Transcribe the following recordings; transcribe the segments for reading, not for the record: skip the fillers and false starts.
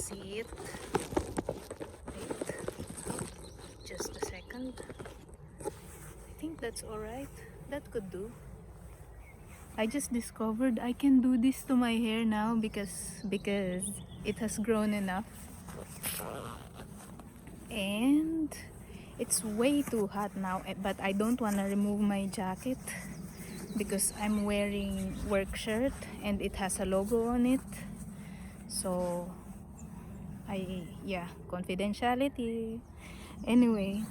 see it. Wait, just a second. I think that's alright. That could do. I just discovered I can do this to my hair now because it has grown enough. And it's way too hot now, but I don't want to remove my jacket because I'm wearing work shirt and it has a logo on it. So confidentiality. Anyway,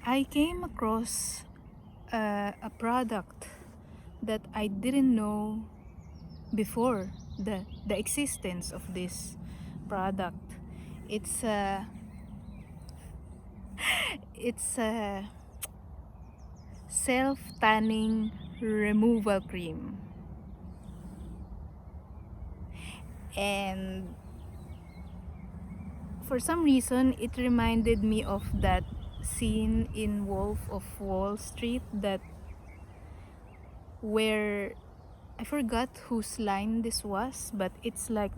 I came across a product that I didn't know before the existence of this product. It's a self-tanning removal cream, and for some reason it reminded me of that scene in Wolf of Wall Street, that where I forgot whose line this was, but it's like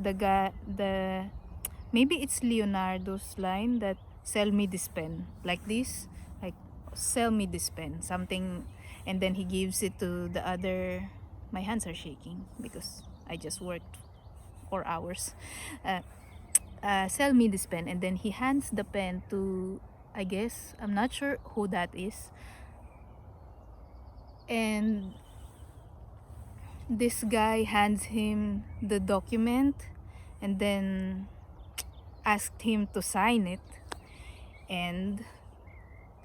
maybe it's Leonardo's line, that sell me this pen, like this, like sell me this pen, something, and then he gives it to the other. My hands are shaking because I just worked 4 hours. Sell me this pen, and then he hands the pen to, I guess, I'm not sure who that is, and this guy hands him the document and then asked him to sign it, and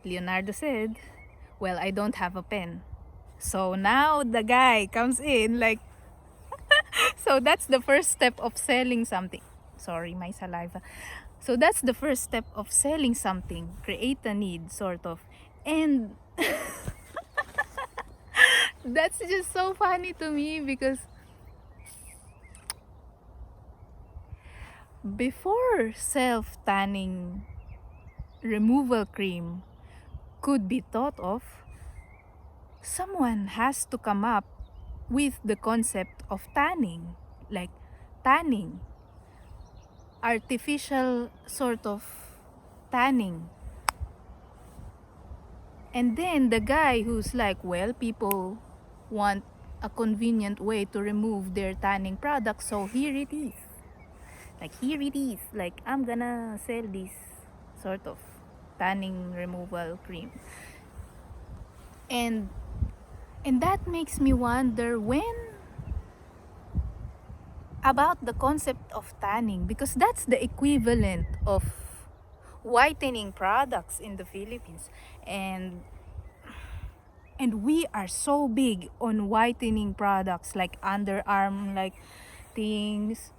Leonardo said, well, I don't have a pen. So now the guy comes in like so that's the first step of selling something. Sorry, my saliva. So that's the first step of selling something, create a need, sort of. And that's just so funny to me because before self-tanning removal cream could be thought of, someone has to come up with the concept of tanning, like tanning, artificial sort of tanning. And then the guy who's like, well, people want a convenient way to remove their tanning products, so here it is. Like I'm gonna sell this sort of tanning removal cream. And that makes me wonder when about the concept of tanning, because that's the equivalent of whitening products in the Philippines, and we are so big on whitening products like underarm like things,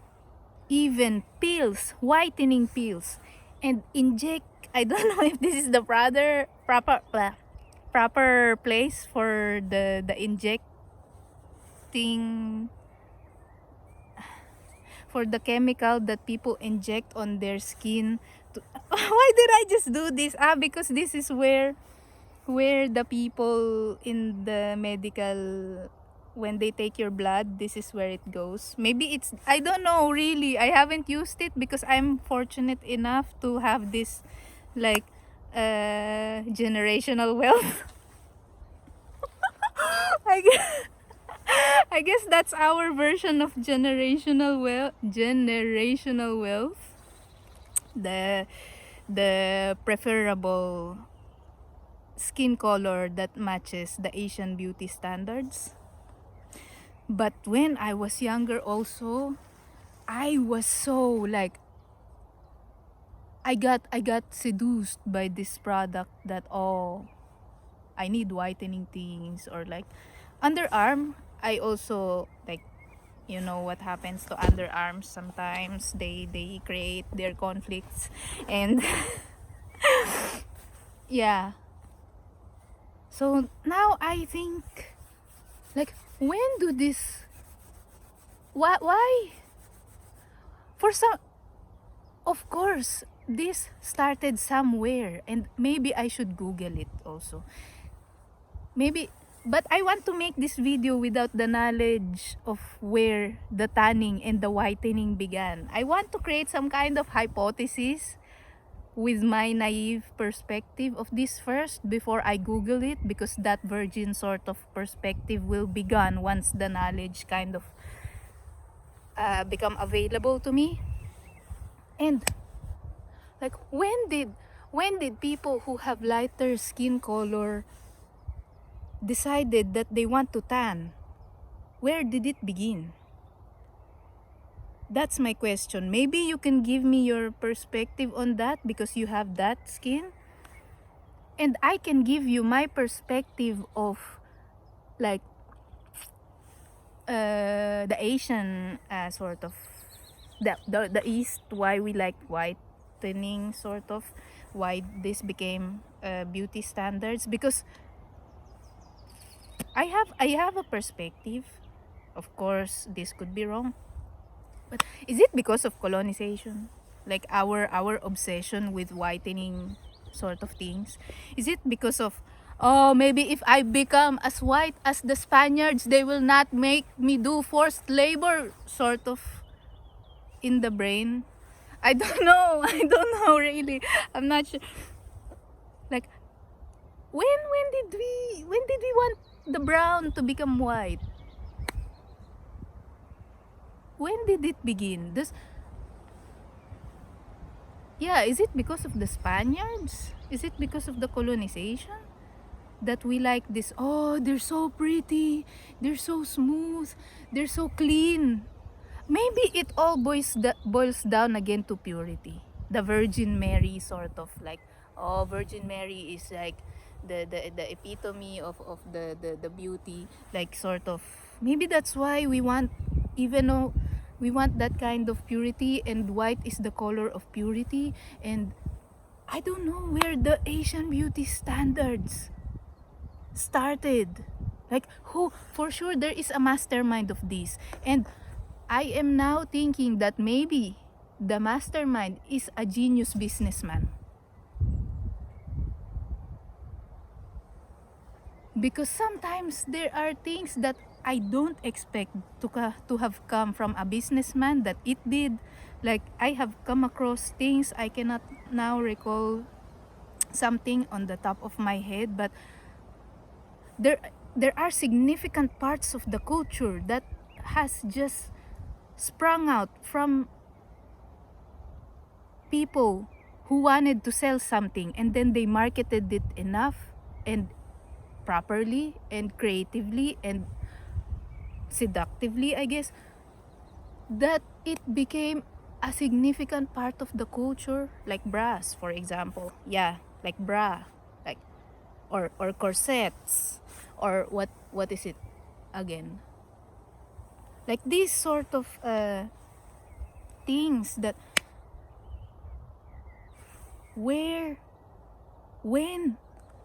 even pills, whitening pills, and inject. I don't know if this is the proper place for the injecting, for the chemical that people inject on their skin to, why did I just do this? Because this is where the people in the medical, when they take your blood, this is where it goes. Maybe it's, I don't know, really, I haven't used it because I'm fortunate enough to have this like generational wealth. I guess, I guess that's our version of generational wealth. The preferable skin color that matches the Asian beauty standards. But when I was younger also, I was so like, I got seduced by this product that, oh, I need whitening things, or like underarm. I also like, you know what happens to underarms sometimes, they create their conflicts, and yeah. So now I think, like, when do this, why for some, of course this started somewhere, and maybe I should Google it also. Maybe But I want to make this video without the knowledge of where the tanning and the whitening began. I want to create some kind of hypothesis with my naive perspective of this first before I Google it, because that virgin sort of perspective will be gone once the knowledge kind of become available to me. And like, when did people who have lighter skin color decided that they want to tan? Where did it begin? That's my question. Maybe you can give me your perspective on that because you have that skin. And I can give you my perspective of like the Asian sort of the East, why we like whitening, sort of why this became beauty standards, because I have a perspective. Of course this could be wrong, but is it because of colonization, like our obsession with whitening sort of things? Is it because of, oh, maybe if I become as white as the Spaniards, they will not make me do forced labor, sort of in the brain? I don't know. I don't know really. I'm not sure. Like, when did we want the brown to become white? When did it begin? Yeah, is it because of the Spaniards? Is it because of the colonization that we like this? Oh, they're so pretty, they're so smooth, they're so clean. Maybe it all boils down again to purity. The Virgin Mary sort of like, oh, Virgin Mary is like the epitome of the beauty, like sort of. Maybe that's why we want, even though we want that kind of purity, and white is the color of purity. And I don't know where the Asian beauty standards started. Like, who, for sure there is a mastermind of this. And I am now thinking that maybe the mastermind is a genius businessman. Because sometimes there are things that I don't expect to have come from a businessman that it did. Like, I have come across things, I cannot now recall something on the top of my head, but there are significant parts of the culture that has just sprung out from people who wanted to sell something, and then they marketed it enough and properly and creatively and seductively, I guess, that it became a significant part of the culture. Like bras, for example. Yeah, like bra, like, or corsets, or what is it again, like these sort of things that, where when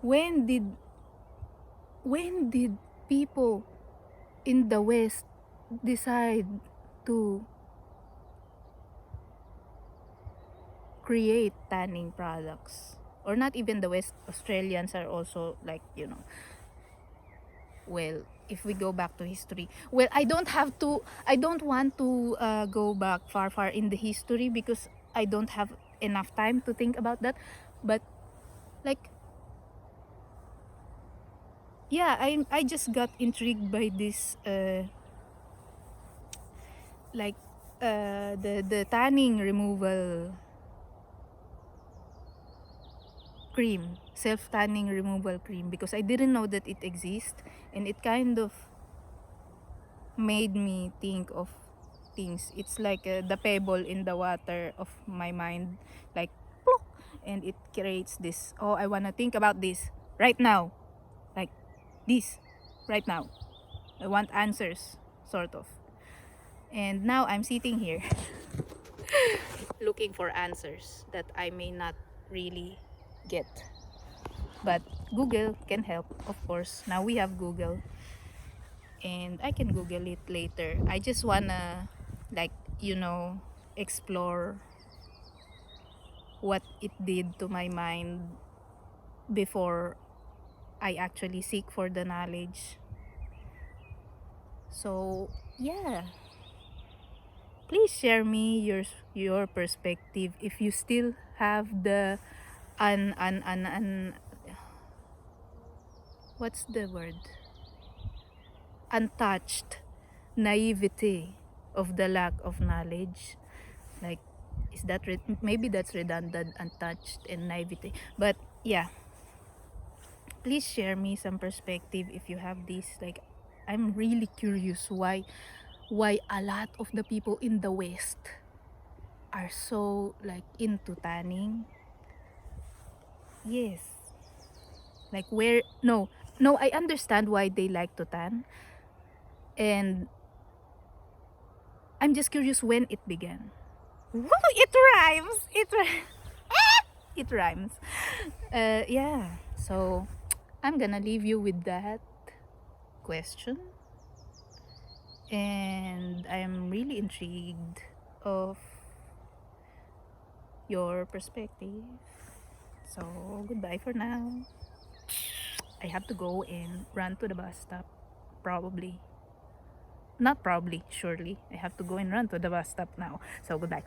when did when did people in the West decide to create tanning products? Or not even the West, Australians are also like, well, if we go back to history, well, I don't want to go back far in the history because I don't have enough time to think about that. But like, yeah, I just got intrigued by this like the tanning removal cream, self tanning removal cream, because I didn't know that it exists, and it kind of made me think of things. It's like the pebble in the water of my mind, like plop, and it creates this, oh, I want to think about this right now, like this right now. I want answers, sort of. And now I'm sitting here looking for answers that I may not really get. But Google can help, of course. Now we have Google, and I can Google it later. I just wanna, like, explore what it did to my mind before I actually seek for the knowledge. So yeah, please share me your perspective if you still have the un what's the word, untouched naivety of the lack of knowledge. Like, is that maybe that's redundant, untouched and naivety, but yeah, please share me some perspective if you have this. Like, I'm really curious why a lot of the people in the West are so like into tanning. Yes, like where, no, I understand why they like to tan, and I'm just curious when it began. Woo, it rhymes. It rhymes. Yeah. So I'm gonna leave you with that question, and I'm really intrigued of your perspective. So goodbye for now. I have to go and run to the bus stop. Probably. Not probably, surely. I have to go and run to the bus stop now. So goodbye.